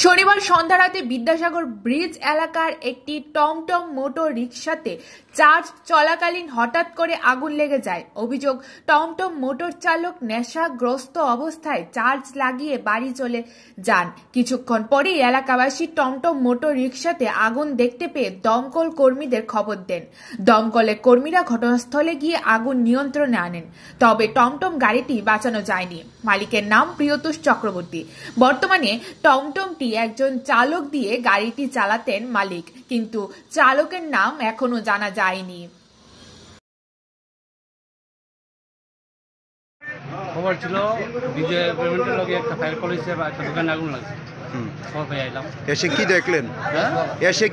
শনিবার সন্ধ্যা রাতে বিদ্যাসাগর ব্রিজ এলাকার একটি টমটম মোটর রিকশাতে চার্জ চলাকালীন হঠাৎ করে আগুন লেগে যায়। অভিযোগ, টমটম মোটর চালক নেশাগ্রস্ত অবস্থায় চার্জ লাগিয়ে বাড়ি চলে যান। কিছুক্ষণ পরেই এলাকাবাসী টমটম মোটর রিকশাতে আগুন দেখতে পেয়ে দমকল কর্মীদের খবর দেন। দমকলের কর্মীরা ঘটনাস্থলে গিয়ে আগুন নিয়ন্ত্রণে আনেন। তবে টমটম গাড়িটি বাঁচানো যায়নি। মালিকের নাম প্রিয়তোষ চক্রবর্তী। বর্তমানে টমটমটি একজন চালক দিয়ে গাড়িটি চালাতেন মালিক, কিন্তু চালকের নাম এখনো জানা যায়নি। খবর ছিল বিজয় পেমেন্টের লগে একটা ফায়ার কলেজে বা একটা দোকানে আগুন লাগছে। খবর পেয়ে আইলাম। এসে কি দেখলেন? এসে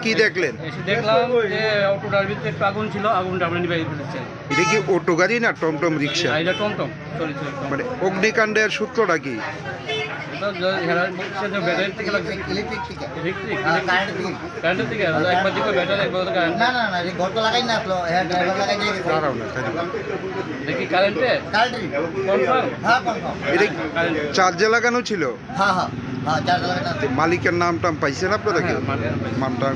দেখলাম যে অটোটার ভিতরে একটু আগুন ছিল, আগুনটা আমরা নিভাই ফেলেছি। এটা কি অটো গাড়ি না টমটম রিক্সা? এটা টমটম চলেছিল। মানে অগ্নিকাণ্ডের সূত্রটা কি? ব্যাটারি থেকে লাগছে। কারেন্টের থেকে একবার দিকে ব্যাটারি একবার কারেন্ট। দেখি কারেন্টে চার্জে লাগানো ছিল। মালিকের নাম টাম পাইছেন আপনারা? নামটা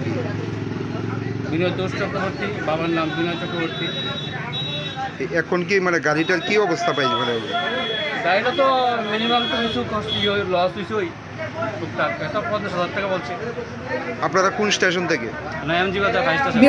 বিনয় তোষ চক্রবর্তী, বাবার নাম বিনয় চক্রবর্তী। এখন কি মানে গাড়িটার কি অবস্থা পাইছে? মানে গাড়িটা তো মিনিমাম তো কিছু লস হয়েছে, টুকটাক 50,000 টাকা বলছে। আপনারা কোন স্টেশন থেকে? নায়ামজি বাজার ফায়ার স্টেশন।